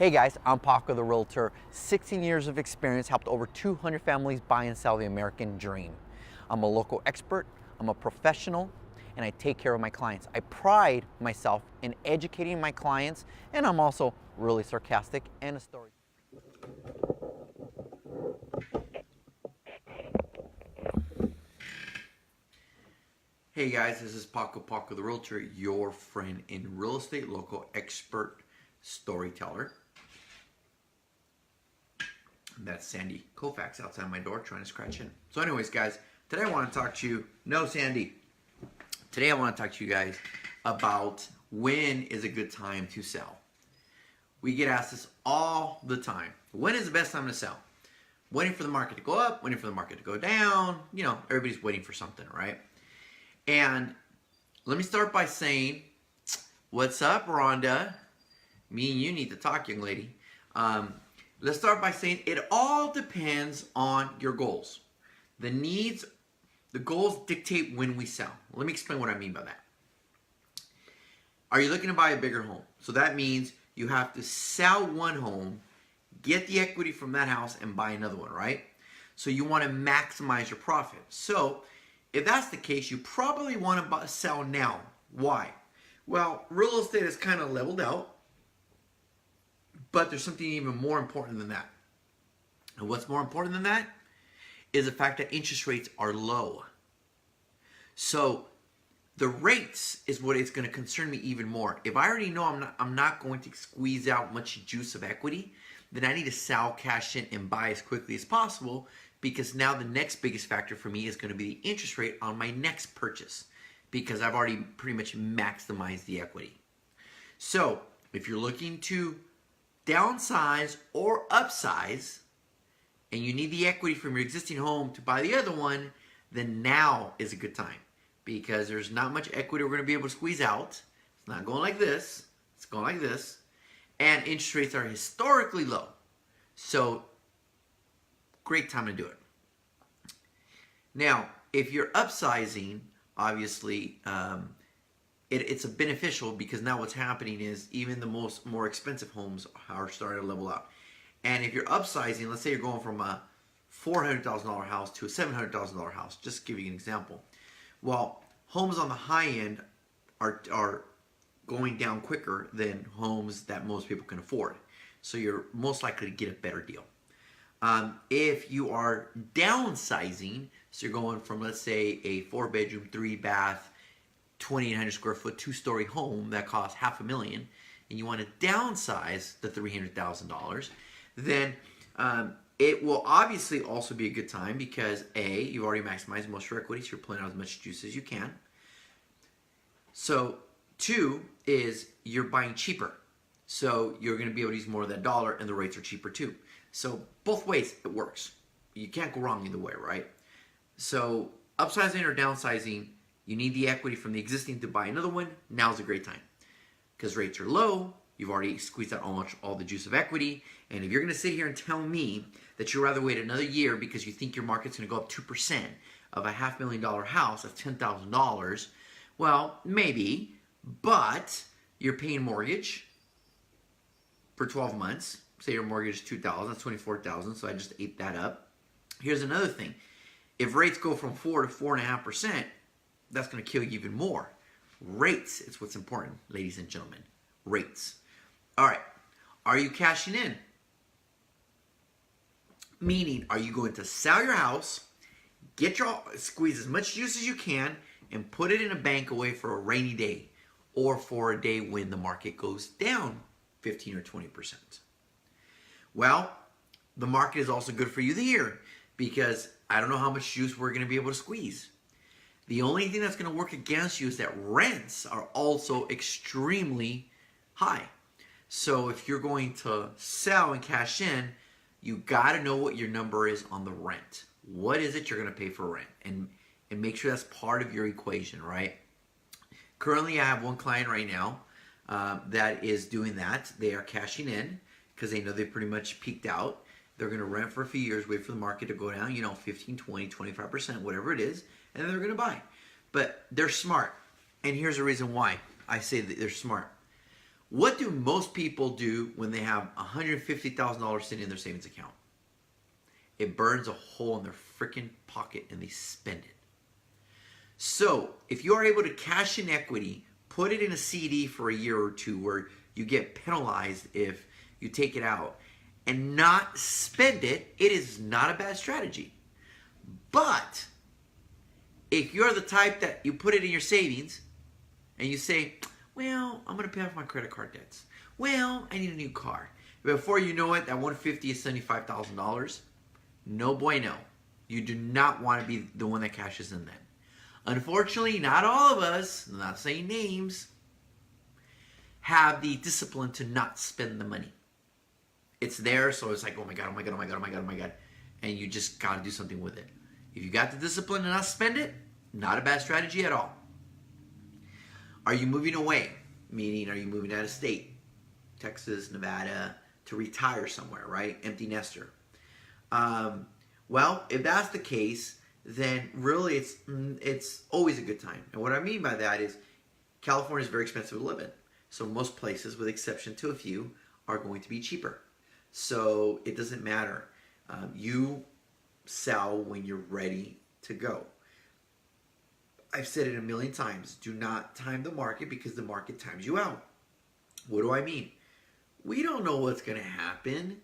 Hey guys, I'm Paco the Realtor. 16 years of experience, helped over 200 families buy and sell the American dream. I'm a local expert, I'm a professional, and I take care of my clients. I pride myself in educating my clients, and I'm also really sarcastic and a story. Hey guys, this is Paco the Realtor, your friend in real estate, local expert, storyteller. That's Sandy Koufax outside my door trying to scratch in. So anyways, guys, today I want to talk to you. No, Sandy. Today I want to talk to you guys about when is a good time to sell. We get asked this all the time. When is the best time to sell? Waiting for the market to go up, waiting for the market to go down. You know, everybody's waiting for something, right? And let me start by saying, what's up, Rhonda? Me and you need to talk, young lady. Let's start by saying it all depends on your goals. The needs, the goals dictate when we sell. Let me explain what I mean by that. Are you looking to buy a bigger home? So that means you have to sell one home, get the equity from that house, and buy another one, right? So you want to maximize your profit. So if that's the case, you probably want to sell now. Why? Well, real estate is kind of leveled out. But there's something even more important than that. And what's more important than that is the fact that interest rates are low. So the rates is what is going to concern me even more. If I already know I'm not going to squeeze out much juice of equity, then I need to sell, cash in, and buy as quickly as possible, because now the next biggest factor for me is going to be the interest rate on my next purchase, because I've already pretty much maximized the equity. So if you're looking to downsize or upsize, and you need the equity from your existing home to buy the other one, then now is a good time, because there's not much equity we're going to be able to squeeze out. It's not going like this. It's going like this. And interest rates are historically low. So, great time to do it. Now, if you're upsizing, obviously, it's a beneficial, because now what's happening is even the more expensive homes are starting to level out. And if you're upsizing, let's say you're going from a $400,000 house to a $700,000 house, just to give you an example. Well, homes on the high end are going down quicker than homes that most people can afford. So you're most likely to get a better deal. If you are downsizing, so you're going from, let's say, a 4-bedroom, 3-bath, 2,800 square foot, 2-story home that costs $500,000, and you want to downsize the $300,000, then it will obviously also be a good time, because A, you've already maximized most of your equity, so you're pulling out as much juice as you can. So 2 is you're buying cheaper, so you're going to be able to use more of that dollar, and the rates are cheaper too. So both ways it works. You can't go wrong either way, right? So upsizing or downsizing, you need the equity from the existing to buy another one. Now's a great time, because rates are low. You've already squeezed out all the juice of equity. And if you're going to sit here and tell me that you'd rather wait another year because you think your market's going to go up 2% of a $500,000 house of $10,000, well, maybe, but you're paying mortgage for 12 months. Say your mortgage is $2,000, that's $24,000, so I just ate that up. Here's another thing. If rates go from 4 to 4.5%, that's going to kill you even more. Rates is what's important, ladies and gentlemen. Rates. All right. Are you cashing in? Meaning, are you going to sell your house, squeeze as much juice as you can, and put it in a bank away for a rainy day, or for a day when the market goes down 15 or 20%? Well, the market is also good for you here, because I don't know how much juice we're going to be able to squeeze. The only thing that's going to work against you is that rents are also extremely high. So if you're going to sell and cash in, you got to know what your number is on the rent. What is it you're going to pay for rent? And make sure that's part of your equation, right? Currently, I have one client right now that is doing that. They are cashing in because they know they pretty much peaked out. They're going to rent for a few years, wait for the market to go down, 15, 20, 25%, whatever it is, and then they're going to buy. But they're smart. And here's the reason why I say that they're smart. What do most people do when they have $150,000 sitting in their savings account? It burns a hole in their freaking pocket and they spend it. So if you are able to cash in equity, put it in a CD for a year or two where you get penalized if you take it out and not spend it, it is not a bad strategy. But if you're the type that you put it in your savings and you say, well, I'm going to pay off my credit card debts. Well, I need a new car. Before you know it, that $150,000 is $75,000. No bueno. You do not want to be the one that cashes in then. Unfortunately, not all of us, I'm not saying names, have the discipline to not spend the money. It's there, so it's like, oh my God, oh my God, oh my God, oh my God, oh my God. And you just got to do something with it. If you got the discipline to not spend it, not a bad strategy at all. Are you moving away? Meaning, are you moving out of state? Texas, Nevada, to retire somewhere, right? Empty nester. Well, if that's the case, then really it's always a good time. And what I mean by that is California is very expensive to live in. So most places, with exception to a few, are going to be cheaper. So it doesn't matter. You sell when you're ready to go. I've said it a million times. Do not time the market because the market times you out. What do I mean? We don't know what's going to happen.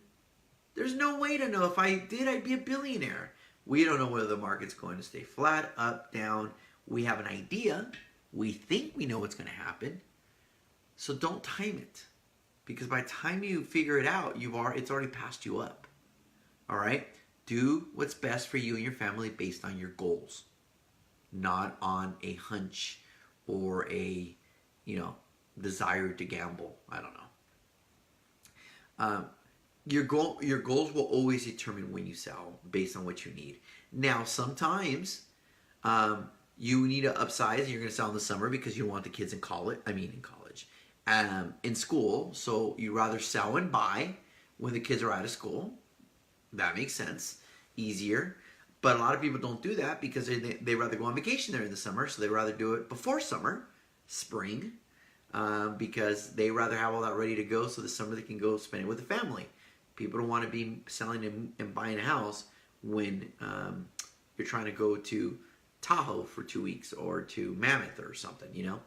There's no way to know. If I did, I'd be a billionaire. We don't know whether the market's going to stay flat, up, down. We have an idea. We think we know what's going to happen. So don't time it. Because by the time you figure it out, it's already passed you up. All right? Do what's best for you and your family based on your goals. Not on a hunch or a, desire to gamble. I don't know. Your goals will always determine when you sell based on what you need. Now, sometimes you need to upsize and you're going to sell in the summer because you want the kids in college. In school. So you rather sell and buy when the kids are out of school. That makes sense. Easier. But a lot of people don't do that because they rather go on vacation there in the summer. So they rather do it before summer, spring, because they rather have all that ready to go so the summer they can go spend it with the family. People don't want to be selling and buying a house when you're trying to go to Tahoe for 2 weeks or to Mammoth or something,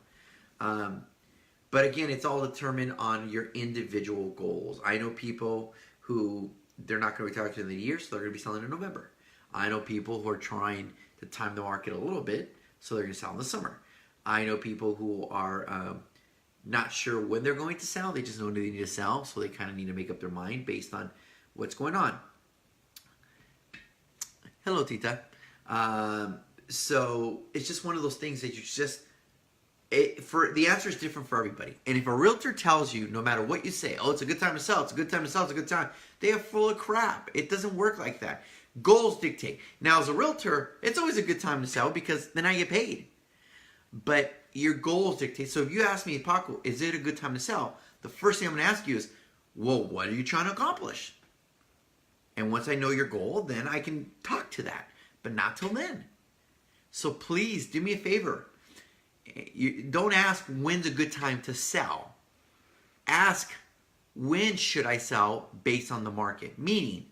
But again, it's all determined on your individual goals. I know people who they're not going to retire to the end of the year, so they're going to be selling in November. I know people who are trying to time the market a little bit, so they're going to sell in the summer. I know people who are not sure when they're going to sell. They just know they need to sell, so they kind of need to make up their mind based on what's going on. Hello, Tita. So it's just one of those things that you just... the answer is different for everybody. And if a realtor tells you, no matter what you say, oh, it's a good time to sell, it's a good time to sell, it's a good time, they are full of crap. It doesn't work like that. Goals dictate. Now, as a realtor, it's always a good time to sell because then I get paid. But your goals dictate. So if you ask me, Paco, is it a good time to sell? The first thing I'm going to ask you is, well, what are you trying to accomplish? And once I know your goal, then I can talk to that. But not till then. So please, do me a favor. You don't ask when's a good time to sell. Ask when should I sell based on the market. Meaning,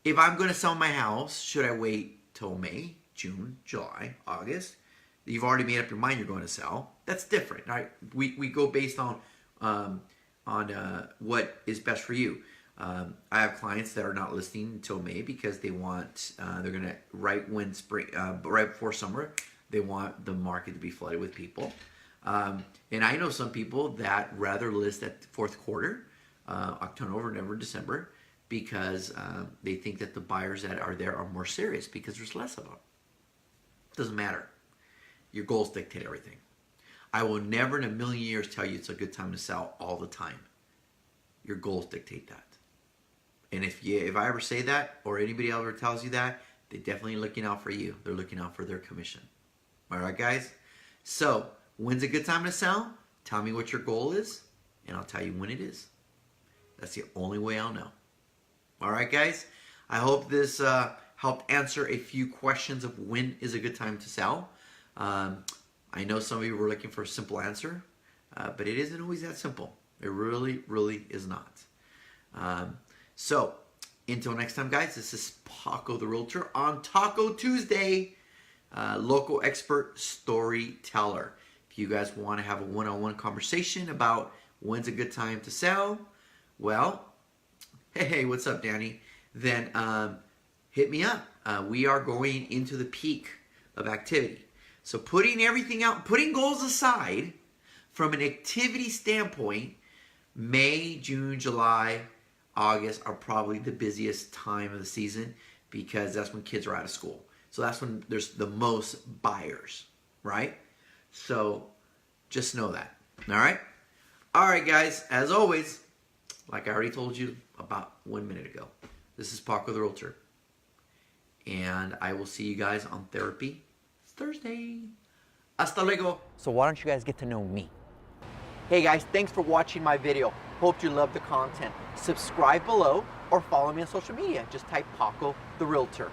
if I'm going to sell my house, should I wait till May, June, July, August? You've already made up your mind you're going to sell. That's different, right? We go based on what is best for you. I have clients that are not listing until May because they want they're going to right before summer. They want the market to be flooded with people. And I know some people that rather list at fourth quarter, October, November, December, because they think that the buyers that are there are more serious because there's less of them. Doesn't matter. Your goals dictate everything. I will never in a million years tell you it's a good time to sell all the time. Your goals dictate that. And if I ever say that or anybody ever tells you that, they're definitely looking out for you. They're looking out for their commission. All right, guys? So, when's a good time to sell? Tell me what your goal is, and I'll tell you when it is. That's the only way I'll know. All right, guys? I hope this helped answer a few questions of when is a good time to sell. I know some of you were looking for a simple answer. but it isn't always that simple. It really, really is not. So, until next time, guys, this is Paco the Realtor on Taco Tuesday, local expert storyteller. If you guys want to have a one-on-one conversation about when's a good time to sell, well, hey, what's up, Danny? Then hit me up. We are going into the peak of activity. So putting everything out, putting goals aside, from an activity standpoint, May, June, July, August are probably the busiest time of the season because that's when kids are out of school. So that's when there's the most buyers, right? So just know that. All right? All right, guys. As always, like I already told you about 1 minute ago, this is Paco the Realtor. And I will see you guys on Therapy Thursday. Hasta luego. So why don't you guys get to know me? Hey guys, thanks for watching my video. Hope you love the content. Subscribe below or follow me on social media. Just type Paco the Realtor.